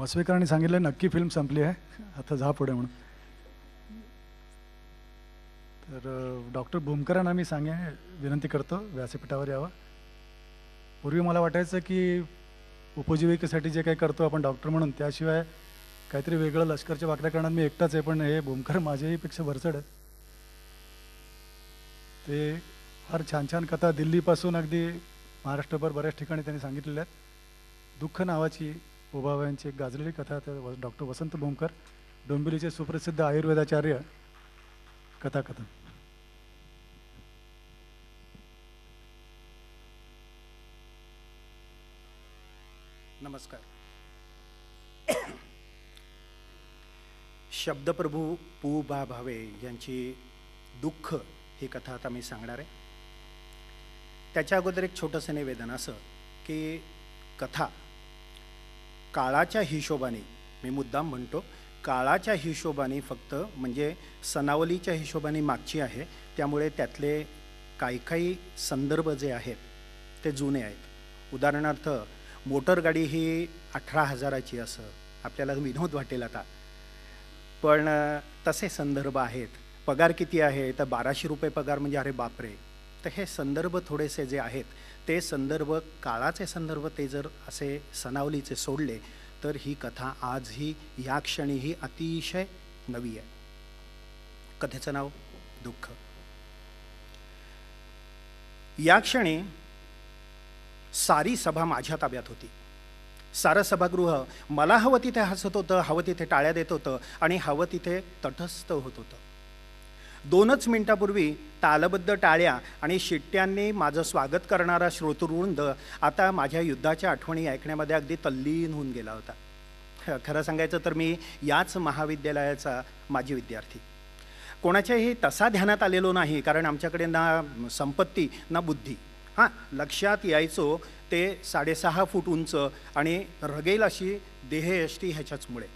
मसवेकरांनी सांगितलं नक्की फिल्म संपली आहे, आता जा पुढे म्हणून. तर डॉक्टर भूमकरांना मी विनंती करतो व्यासपीठावर यावं. पूर्वी मला वाटायचं की उपजीविकेसाठी जे काही करतो आपण डॉक्टर म्हणून, त्याशिवाय काहीतरी वेगळं लष्करच्या वाकड्या करण्यात मी एकटाच आहे, पण हे भूमकर माझ्याहीपेक्षा वरचढ आहेत. ते फार छान छान कथा दिल्लीपासून अगदी महाराष्ट्रभर बऱ्याच ठिकाणी त्यांनी सांगितलेल्या आहेत. दुःख नावाची ओबाव्यांची एक गाजलेली कथा, त्या डॉक्टर वसंत भूमकर, डोंबिवलीचे सुप्रसिद्ध आयुर्वेदाचार्य, कथाकथन. नमस्कार. शब्दप्रभू पु बा भावे यांची दुःख ही कथा आता मी सांगणार आहे. त्याच्या अगोदर एक छोटंसं निवेदन असं की कथा काळाच्या हिशोबाने, मी मुद्दाम म्हणतो काळाच्या हिशोबाने, फक्त म्हणजे सनावलीच्या हिशोबाने मागची आहे, त्यामुळे त्यातले काही संदर्भ जे आहेत ते जुने आहेत. उदाहरणार्थ मोटरगाडी ही 18,000ची असं आपल्याला विनोद वाटेल आता, पण तसे संदर्भ आहेत. पगार किती आहे तर 1200 रुपये पगार, म्हणजे अरे बापरे. तर हे संदर्भ थोडेसे जे आहेत ते संदर्भ, काळाचे संदर्भ, ते जर असे सनावलीचे सोडले तर ही कथा आजही या क्षणीही अतिशय नवी आहे. कथेचं नाव दुःख. या क्षणी सारी सभा माझ्या ताब्यात होती. सारं सभागृह मला हवं तिथे हसत होतं, हवं तिथे टाळ्या देत होतं आणि हवं तिथे तटस्थ होत होतं. 2च मिनिटापूर्वी तालबद्ध टाळ्या आणि शिट्ट्यांनी माझं स्वागत करणारा श्रोतृवृंद आता माझ्या युद्धाच्या आठवणी ऐकण्यामध्ये अगदी तल्लीन होऊन गेला होता. खरं सांगायचं तर मी याच महाविद्यालयाचा माजी विद्यार्थी. कोणाच्याही तसा ध्यानात आलेलो नाही, कारण आमच्याकडे ना संपत्ती ना बुद्धी. हां, लक्षात यायचो ते 6.5 फूट उंच आणि रगेल अशी देहयष्टी ह्याच्याचमुळे.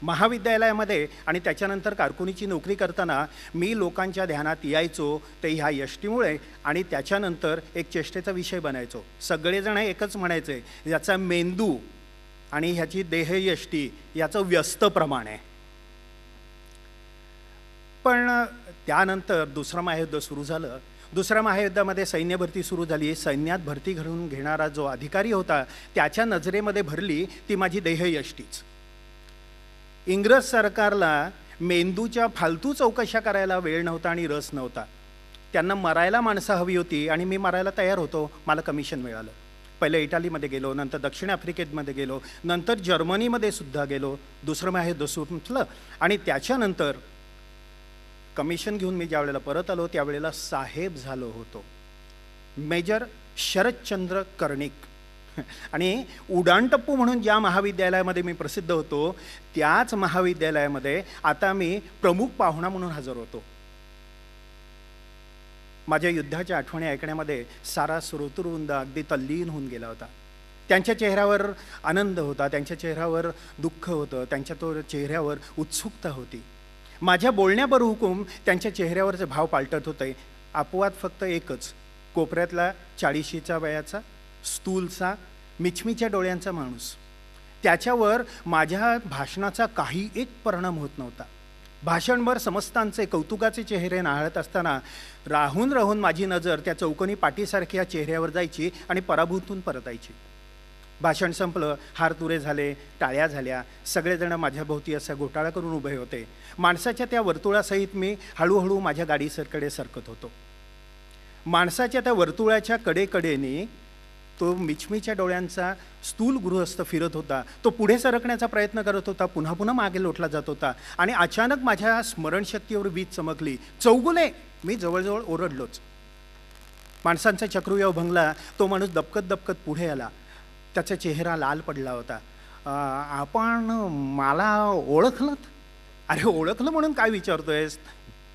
महाविद्यालयामध्ये आणि त्याच्यानंतर कारकुनीची नोकरी करताना मी लोकांच्या ध्यानात यायचो ते ह्या यष्टीमुळे, आणि त्याच्यानंतर एक चेष्टेचा विषय बनायचो. सगळेजण एकच म्हणायचे, याचा मेंदू आणि ह्याची देहयष्टी याचं व्यस्त प्रमाण आहे. पण त्यानंतर दुसरं महायुद्ध सुरू झालं. दुसऱ्या महायुद्धामध्ये सैन्य भरती सुरू झाली. सैन्यात भरती घडून घेणारा जो अधिकारी होता त्याच्या नजरेमध्ये भरली ती माझी देहयष्टीच. इंग्रज सरकारला मेंदूच्या फालतू चौकशा करायला वेळ नव्हता आणि रस नव्हता. त्यांना मरायला माणसं हवी होती आणि मी मरायला तयार होतो. मला कमिशन मिळालं. पहिले इटालीमध्ये गेलो, नंतर दक्षिण आफ्रिकेमध्ये गेलो, नंतर जर्मनीमध्ये सुद्धा गेलो. दुसरं महायुद्ध सुटलं आणि त्याच्यानंतर कमिशन घेऊन मी ज्या वेळेला परत आलो त्यावेळेला साहेब झालो होतो, मेजर शरदचंद्र कर्णिक. आणि उडाणटप्पू म्हणून ज्या महाविद्यालयामध्ये मी प्रसिद्ध होतो त्याच महाविद्यालयामध्ये आता मी प्रमुख पाहुणा म्हणून हजर होतो. माझ्या युद्धाच्या आठवणी ऐकण्यामध्ये सारा श्रोतृवृंद अगदी तल्लीन होऊन गेला होता. त्यांच्या चेहऱ्यावर आनंद होता, त्यांच्या चेहऱ्यावर दुःख होतं, त्यांच्या चेहऱ्यावर उत्सुकता होती. माझ्या बोलण्यावर हुकूम त्यांच्या चेहऱ्यावरचे भाव पालटत होते. अपवाद फक्त एकच, कोपऱ्यातला 40शीच्या वयाचा स्थूलचा मिचमीच्या डोळ्यांचा माणूस. त्याच्यावर माझ्या भाषणाचा काही एक परिणाम होत नव्हता. भाषणभर समस्तांचे कौतुकाचे चेहरे नाहळत असताना राहून राहून माझी नजर त्या चौकोनी पाटीसारख्या चेहऱ्यावर जायची आणि पराभूतून परतायची. भाषण संपलं, हार तुरे झाले, टाळ्या झाल्या, सगळेजण माझ्या भोवती असा घोटाळा करून उभे होते. माणसाच्या त्या वर्तुळासहित मी हळूहळू माझ्या गाडीकडे सरकत होतो. माणसाच्या त्या वर्तुळाच्या कडेकडेने तो मिचमीच्या डोळ्यांचा स्थूल गृहस्थ फिरत होता. तो पुढे सरकण्याचा प्रयत्न करत होता, पुन्हा पुन्हा मागे लोटला जात होता. आणि अचानक माझ्या स्मरणशक्तीवर वीज चमकली. चौगुले, मी जवळजवळ ओरडलोच. माणसांचा चक्रव्यूह भंगला. तो माणूस दबकत दबकत पुढे आला. त्याचा चेहरा लाल पडला होता. आपण मला ओळखलं? अरे ओळखलं म्हणून काय विचारतोयस?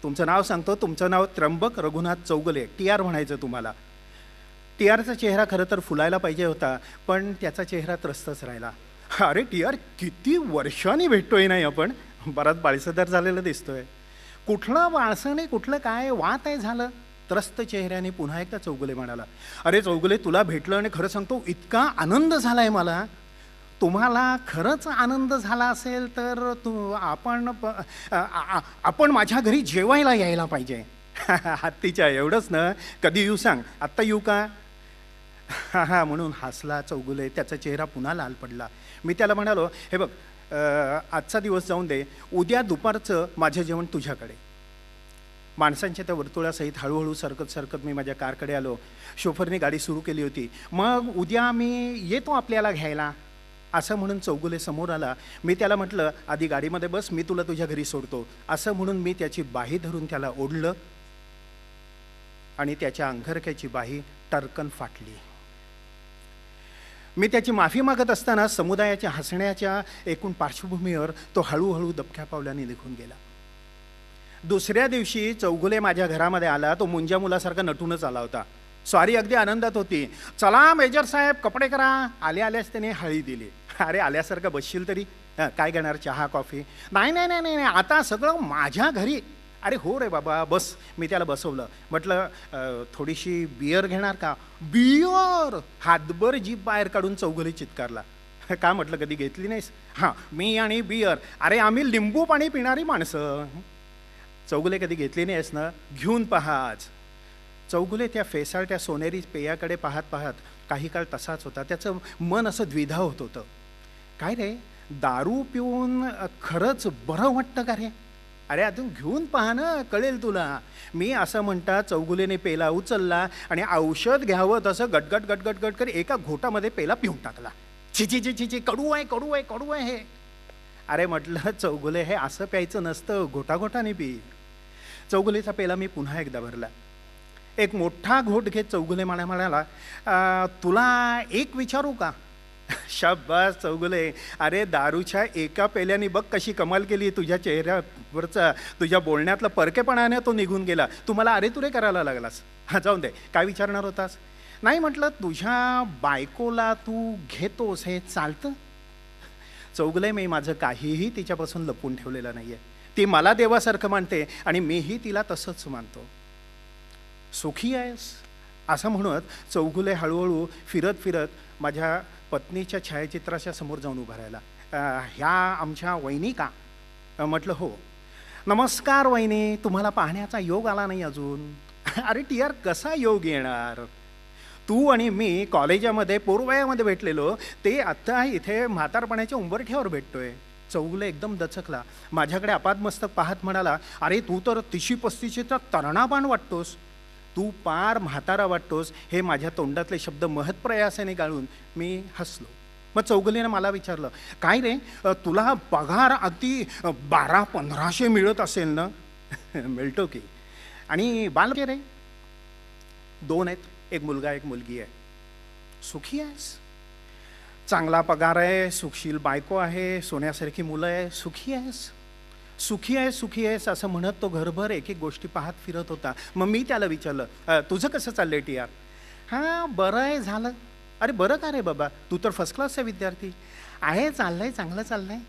तुमचं नाव सांगतो. तुमचं नाव त्र्यंबक रघुनाथ चौगुले, TR म्हणायचं तुम्हाला. TRचा चेहरा खरं तर फुलायला पाहिजे होता, पण त्याचा चेहरा त्रस्तच राहिला. अरे TR, किती वर्षांनी भेटतोय नाही आपण, बराच बाळसदार झालेलं दिसतोय. कुठलं बाळसं कुठलं काय वात आहे झालं? त्रस्त चेहऱ्याने पुन्हा एकदा चौगुले म्हणाला, अरे चौगुले, तुला भेटलं आणि खरं सांगतो इतका आनंद झाला आहे मला. तुम्हाला खरंच आनंद झाला असेल तर आपण माझ्या घरी जेवायला यायला पाहिजे. हत्तीच्या एवढंच ना, कधी येऊ सांग, आत्ता येऊ का? हा हा म्हणून हसला चौगुले. त्याचा चेहरा पुन्हा लाल पडला. मी त्याला म्हणालो, हे बघ, आजचा दिवस जाऊन दे, उद्या दुपारचं माझं जेवण तुझ्याकडे. माणसांच्या त्या वर्तुळासहित हळूहळू सरकत सरकत मी माझ्या कारकडे आलो. शोफरने गाडी सुरू केली होती. मग उद्या मी येतो आपल्याला घ्यायला असं म्हणून चौगुले समोर आला. मी त्याला म्हटलं, आधी गाडीमध्ये बस, मी तुला तुझ्या घरी सोडतो. असं म्हणून मी त्याची बाही धरून त्याला ओढलं आणि त्याच्या अंगरख्याची बाही टरकन फाटली. मी त्याची माफी मागत असताना समुदायाच्या हसण्याच्या एकूण पार्श्वभूमीवर तो हळूहळू दबक्या पावलांनी निघून गेला. दुसऱ्या दिवशी चौगुले माझ्या घरामध्ये आला. तो मुंज्या मुलासारखा नटूनच आला होता. स्वारी अगदी आनंदात होती. चला मेजर साहेब, कपडे करा. आल्याच त्याने हळी दिली. अरे आल्यासारखं बसशील तरी, काय घेणार, चहा कॉफी? नाही नाही नाही नाही, आता सगळं माझ्या घरी. अरे हो रे बाबा, बस. मी त्याला बसवलं. म्हटलं, थोडीशी बियर घेणार का? बियर? हातभर जीभ बाहेर काढून चौगुले चित्कारला. का म्हटलं, कधी घेतली नाहीस? हां, मी आणि बियर. अरे आम्ही लिंबू पाणी पिणारी माणसं. चौगुले, कधी घेतली नाहीस ना? घेऊन पहा आज. चौगुले त्या फेसाळत्या सोनेरी पेयाकडे पाहत पाहत काही काळ तसाच होता. त्याचं मन असं द्विधा होत होतं. काय रे, दारू पिऊन खरंच बरं वाटतं का रे? अरे अजून घेऊन पहा ना, कळेल तुला. मी असं म्हणता चौगुलेने पेला उचलला आणि औषध घ्यावं तसं गटगट गटगट गट कर एका घोटामध्ये पेला पिऊन टाकला. छिची ची छिची, कडू आहे कडू आहे कडू आहे हे. अरे म्हटलं, चौगुले, हे असं प्यायचं नसतं, घोटाघोटाने पी. चौगुलेचा पेला मी पुन्हा एकदा भरला. एक मोठा घोट घेत चौगुले म्हणाला, तुला एक विचारू का? शाबास चौगुले. अरे दारूच्या एका पेल्याने बघ कशी कमाल केली. तुझ्या चेहऱ्यावरचा, तुझ्या बोलण्यातला परकेपणाने तो निघून गेला. तू मला अरे तुरे करायला लागलास. हा, जाऊन दे, काय विचारणार होतास? नाही म्हटलं, तुझ्या बायकोला तू घेतोस हे चालतं? चौगुले, मी माझं काहीही तिच्यापासून लपवून ठेवलेलं नाही आहे. ती मला देवासारखं मानते आणि मीही तिला तसंच मानतो. सुखी आहेस? असं म्हणत चौगुले हळूहळू फिरत फिरत माझ्या पत्नीच्या छायाचित्राच्या समोर जाऊन उभा राहिला. ह्या आमच्या वहिनी का? म्हटलं हो. नमस्कार वहिनी, तुम्हाला पाहण्याचा योग आला नाही अजून? अरे टियार, कसा योग येणार? तू आणि मी कॉलेजामध्ये पूर्वयामध्ये भेटलेलो, ते आत्ता इथे म्हातारपणाच्या उंबरठ्यावर भेटतोय. चौगुले एकदम दचकला. माझ्याकडे आपादमस्तक पाहत म्हणाला, अरे तू तर 30-35चा तरुणापान वाटतोस, तू पार म्हातारा वाटतोस. हे माझ्या तोंडातले शब्द महत्प्रयासाने गाळून मी हसलो. मग चौगुलेनं मला विचारलं, काय रे, तुला पगार अगदी 1200-1500 मिळत असेल ना? मिळतो की. आणि बाल रे? 2 आहेत, एक मुलगा एक मुलगी आहे. सुखी आहेस? चांगला पगार आहे, सुखशील बायको आहे, सोन्यासारखी मुलं आहे. सुखी आहेस? सुखी आहे सुखी आहेस असं म्हणत तो घरभर एक एक गोष्टी पाहत फिरत होता. मग मी त्याला विचारलं, तुझं कसं चाललंय टियार? हां, बरं आहे, झालं. अरे बरं का रे बाबा, तू तर फर्स्ट क्लासचा विद्यार्थी आहे. चाललंय, चांगलं चाललंय.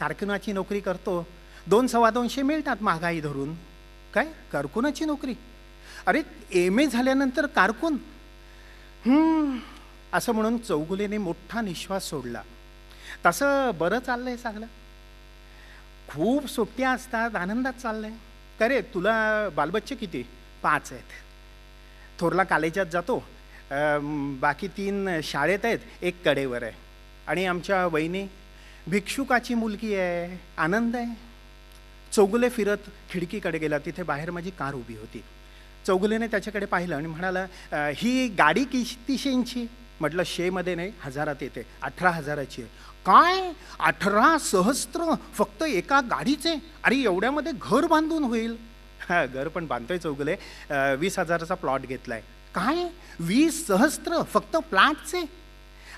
कारकुनाची नोकरी करतो. 200-250 मिळतात महागाई धरून. काय कारकुनाची नोकरी? अरे MA झाल्यानंतर कारकून? असं म्हणून चौगुलेने मोठा निश्वास सोडला. तसं बरं चाललंय चांगलं. खूप सुट्ट्या असतात, आनंदात चाललंय. का रे, तुला बालबच्चे किती? 5 आहेत. थोरला कॉलेजात जातो, बाकी 3 शाळेत आहेत, एक कडेवर आहे. आणि आमच्या वहिनी भिक्षुकाची मुलगी आहे, आनंद आहे. चौगुले फिरत खिडकीकडे गेला. तिथे बाहेर माझी कार उभी होती. चौगुलेने त्याच्याकडे पाहिलं आणि म्हणाला, ही गाडी किती शेंची? म्हटलं, शेमध्ये नाही, 1000 येते. 18,000ची आहे. काय 18 सहस्त्र फक्त एका गाडीचे? अरे एवढ्यामध्ये घर बांधून होईल. हा, घर पण बांधतोय चौगुले. 20,000चा प्लॉट घेतलाय. काय 20 सहस्त्र फक्त प्लॉटचे?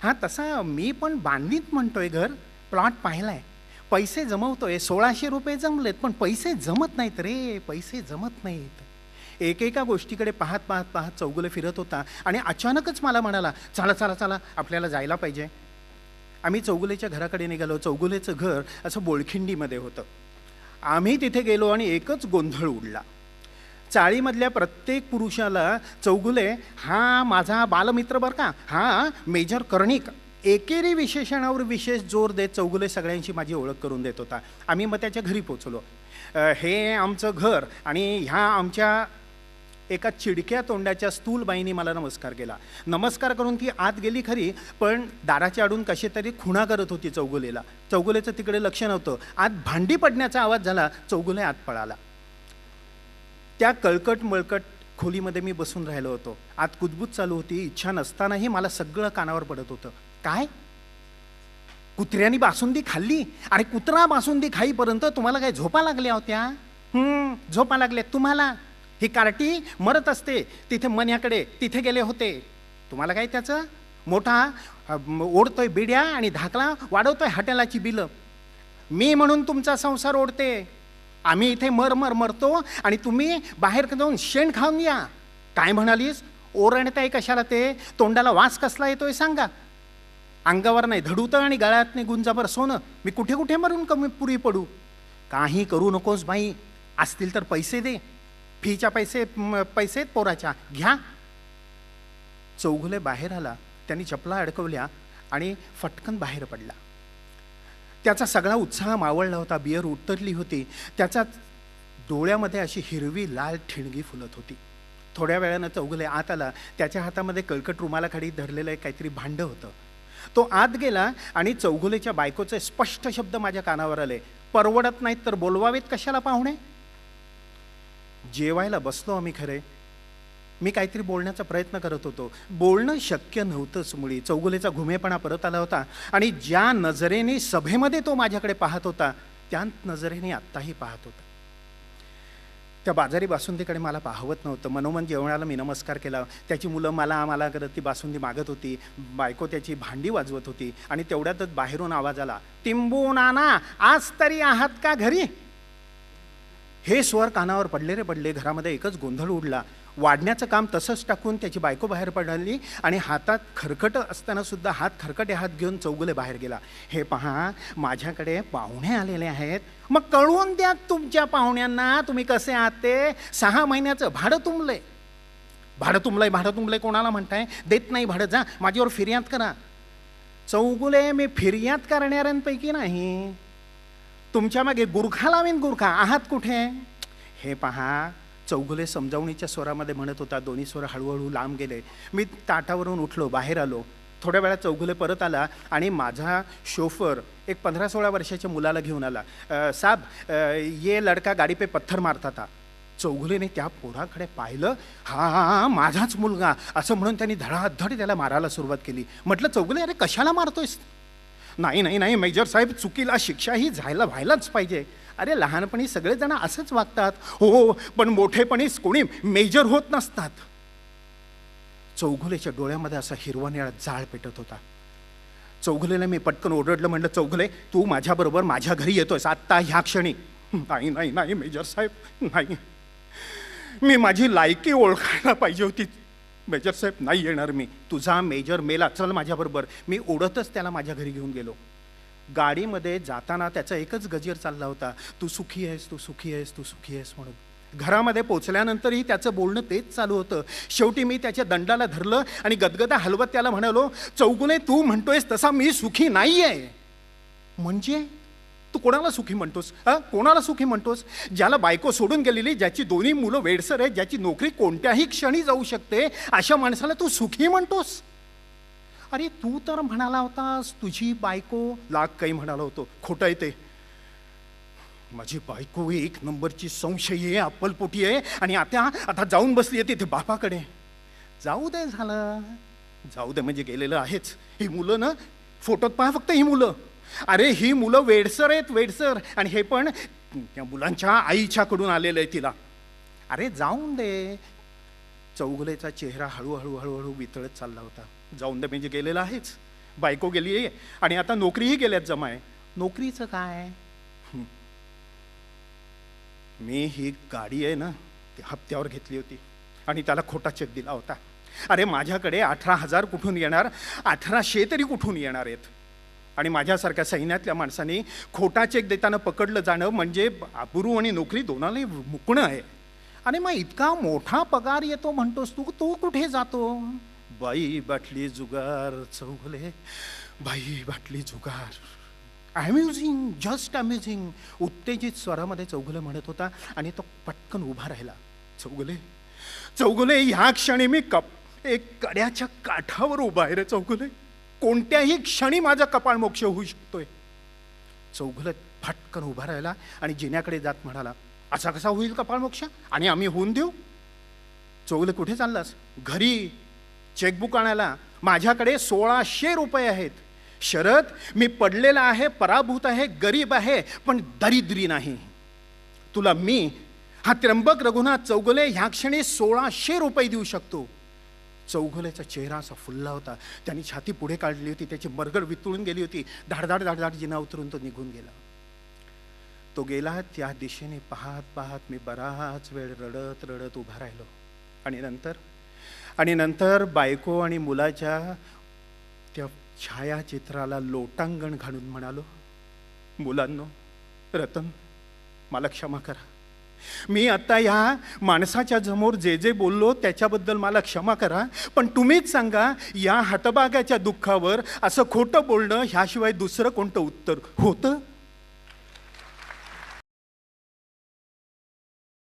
हां, तसा मी पण बांधीत म्हणतोय घर. प्लॉट पाहिलाय, पैसे जमवतोय. 1600 रुपये जमलेत, पण पैसे जमत नाहीत रे, पैसे जमत नाहीत. एकेका गोष्टीकडे पाहत पाहत पाहत चौगुले फिरत होता आणि अचानकच मला म्हणाला, चला चला चला, आपल्याला जायला पाहिजे. आम्ही चौगुलेच्या घराकडे निघालो. चौगुलेचं घर असं बोळखिंडीमध्ये होतं. आम्ही तिथे गेलो आणि एकच गोंधळ उडला. चाळीमधल्या प्रत्येक पुरुषाला चौगुले, हा माझा बालमित्र बरं का, हा मेजर कर्णिक, एकेरी विशेषणावर विशेष जोर देत चौगुले सगळ्यांशी माझी ओळख करून देत होता. आम्ही मग त्याच्या घरी पोचलो. हे आमचं घर आणि ह्या आमच्या एका चिडक्या तोंडाच्या स्थूलबाईंनी मला नमस्कार केला. नमस्कार करून ती आत गेली खरी, पण दाराच्या आडून कशी तरी खुणा करत होती चौगुलेला. चौगुलेचं तिकडे लक्ष नव्हतं. आत भांडी पडण्याचा आवाज झाला. चौगुले आत पळाला. त्या कळकट मळकट खोलीमध्ये मी बसून राहिलो होतो. आत कुजबूज चालू होती. इच्छा नसतानाही मला सगळं कानावर पडत होतं. काय? कुत्र्यानी बासुंदी खाल्ली? अरे कुत्रा बासुंदी खाईपर्यंत तुम्हाला काय झोपा लागल्या होत्या? झोपा लागल्या तुम्हाला? ही कार्टी मरत असते तिथे मन्याकडे, तिथे गेले होते. तुम्हाला काय त्याचं? मोठा ओढतोय बिड्या आणि धाकला वाढवतोय हॉटेलाची बिलं. मी म्हणून तुमचा संसार ओढते. आम्ही इथे मरतो आणि तुम्ही बाहेर जाऊन शेण खाऊन या. काय म्हणालीस? ओरडताय कशाला ते? तोंडाला वास कसला येतोय सांगा. अंगावर नाही धडूतं आणि गळ्यात नाही गुंजाभर सोनं. मी कुठे कुठे मरून कमी पुरी पडू? काही करू नकोस बाई. असतील तर पैसे दे. फीच्या पैसे पोराच्या घ्या. चौगुले बाहेर आला. त्यांनी चपला अडकवल्या आणि फटकन बाहेर पडला. त्याचा सगळा उत्साह मावळला होता. बियर उतरली होती. त्याच्या डोळ्यामध्ये अशी हिरवी लाल ठिणगी फुलत होती. थोड्या वेळानं चौगुले आत आला. त्याच्या हातामध्ये कळकट रुमालाखाली धरलेलं काहीतरी भांडं होतं. तो आत गेला आणि चौगुलेच्या बायकोचे स्पष्ट शब्द माझ्या कानावर आले. परवडत नाहीत तर बोलवावेत कशाला पाहुणे? जेवायला बसलो आम्ही. खरे मी काहीतरी बोलण्याचा प्रयत्न करत होतो. बोलणं शक्य नव्हतंच मुळी. चौगुलेचा घुमेपणा परत आला होता आणि ज्या नजरेने सभेमध्ये तो माझ्याकडे पाहत होता त्या नजरेने आत्ताही पाहत होता. त्या बाजारी बासुंदीकडे मला पाहवत नव्हतं. मनोमन जेवणाला मी नमस्कार केला. त्याची मुलं मला करत ती बासुंदी मागत होती. बायको त्याची भांडी वाजवत होती आणि तेवढ्यातच बाहेरून आवाज आला, टिंबू नाना आज तरी आहात का घरी? हे स्वर कानावर पडले रे पडले. घरामध्ये एकच गोंधळ उडला. वाढण्याचं काम तसंच टाकून त्याची बायको बाहेर पडली आणि हातात खरकट असताना सुद्धा खरकटे हात घेऊन चौगुले बाहेर गेला. हे पहा, माझ्याकडे पाहुणे आलेले आहेत. मग कळवून द्या तुमच्या पाहुण्यांना तुम्ही कसे आहात ते. 6 महिन्याचं भाडं तुंबलंय कोणाला म्हणताय? देत नाही भाडं. जा माझ्यावर फिर्याद करा. चौगुले, मी फिर्याद करणाऱ्यांपैकी नाही. तुमच्या मागे गुरखा लावीन. गुरखा आहात कुठे? हे पहा, चौगुले समजावणीच्या स्वरामध्ये म्हणत होता. दोन्ही स्वर हळूहळू लांब गेले. मी ताटावरून उठलो, बाहेर आलो. थोड्या वेळात चौगुले परत आला आणि माझा शोफर एक 15-16 वर्षाच्या मुलाला घेऊन आला. साहब, ये लड़का गाडी पे पत्थर मारता था. चौगुलेने त्या पोराकडे पाहिलं. हा माझाच मुलगा असं म्हणून त्यांनी धडाधड त्याला मारायला सुरुवात केली. म्हटलं, चौगुले अरे कशाला मारतोयस? नाही मेजर साहेब, चुकीला शिक्षा ही व्हायलाच पाहिजे. अरे लहानपणी सगळेजण असंच वागतात. हो, पण मोठेपणीच कोणी मेजर होत नसतात. चौगुलेच्या डोळ्यामध्ये असा हिरवा निळा जाळ पेटत होता. चौगुलेला मी पटकन ओरडलं. म्हणलं, चौगुले, तू माझ्याबरोबर माझ्या घरी येतोयस आत्ता ह्या क्षणी? नाही मेजर साहेब, नाही. मी माझी लायकी ओळखायला पाहिजे होती. मेजर साहेब, नाही येणार मी. तुझा मेजर मेला, चल माझ्याबरोबर. मी ओढतच त्याला माझ्या घरी घेऊन गेलो. गाडीमध्ये जाताना त्याचा एकच गजर चालला होता, तू सुखी आहेस, तू सुखी आहेस, तू सुखी आहेस म्हणून. घरामध्ये पोचल्यानंतरही त्याचं बोलणं तेच चालू होतं. शेवटी मी त्याच्या दंडाला धरलं आणि गदगदा हलवत त्याला म्हणालो, चौगुले, तू म्हणतोयस तसा मी सुखी नाही आहे. म्हणजे तू कोणाला सुखी म्हणतोस? कोणाला सुखी म्हणतोस? ज्याला बायको सोडून गेलेली, ज्याची 2 मुलं वेडसर आहेत, ज्याची नोकरी कोणत्याही क्षणी जाऊ शकते, अशा माणसाला तू सुखी म्हणतोस? अरे तू तर म्हणाला होतास तुझी बायको, लाख काही म्हणाला होतो. खोटं आहे ते. माझी बायको 1 नंबरची संशयी आहे, अप्पलपोटी आहे आणि आता जाऊन बसली आहे तिथे बापाकडे. जाऊ दे, झालं जाऊ दे म्हणजे गेलेलं आहेच. ही मुलं ना, फोटोत पहा फक्त ही मुलं. अरे ही मुलं वेडसर आहेत, वेडसर. आणि हे पण त्या मुलांच्या आईच्याकडून आलेलं आहे तिला. अरे जाऊन दे. चौगुलेचा चेहरा हळूहळू वितळत चालला होता. जाऊन दे म्हणजे गेलेलं आहेच. बायको गेली आहे आणि आता नोकरीही गेल्यात जमाय. नोकरीचं काय? मी ही गाडी आहे ना, ती हप्त्यावर घेतली होती आणि त्याला खोटा चेक दिला होता. अरे माझ्याकडे 18,000 कुठून येणार? 1800 तरी कुठून येणार आहेत? आणि माझ्यासारख्या सैन्यातल्या माणसांनी खोटा चेक देताना पकडलं जाणं म्हणजे आबरू आणि नोकरी दोनालाही मुकणं आहे. आणि मग इतका मोठा पगार येतो म्हणतोस तू कुठे जातो? बाई बाटली जुगार. चौगुले, बाई बाटली जुगार, अमेझिंग, जस्ट अमेझिंग, उत्तेजित स्वरामध्ये चौगुले म्हणत होता. आणि तो पटकन उभा राहिला. चौगुले, चौगुले, ह्या क्षणी मी एक कड्याच्या काठावर उभा आहे रे चौगुले. कोणत्याही क्षणी माझा कपाळ मोक्ष होऊ शकतोय. चौगुले फटकन उभा राहिला आणि जिन्याकडे जात म्हणाला, असा कसा होईल कपाळ मोक्ष, आणि आम्ही होऊन देऊ? चौगुले, कुठे चाललास? घरी चेकबुक आणायला. माझ्याकडे 1600 रुपये आहेत. शरद, मी पडलेला आहे, पराभूत आहे, गरीब आहे, पण दरिद्री नाही. तुला मी, हा त्र्यंबक रघुनाथ चौगुले, ह्या क्षणी 1600 रुपये देऊ शकतो. चौगुलेचा चेहरा असा फुलला होता. त्यांनी छाती पुढे काढली होती, त्याची मरगळ वितळून गेली होती. धाडधाड धाडधाड जिना उतरून तो निघून गेला. तो गेला. त्या दिशेने पाहत पाहत मी बराच वेळ रडत रडत उभा राहिलो. आणि नंतर बायको आणि मुलाच्या त्या छायाचित्राला लोटांगण घालून म्हणालो, मुलांनो, रतन, मला क्षमा करा. मी आता ह्या माणसाच्या समोर जे जे बोललो त्याच्याबद्दल मला क्षमा करा. पण तुम्हीच सांगा, या हतभागाच्या दुःखावर असं खोटं बोलणं ह्याशिवाय दुसरं कोणतं उत्तर होतं?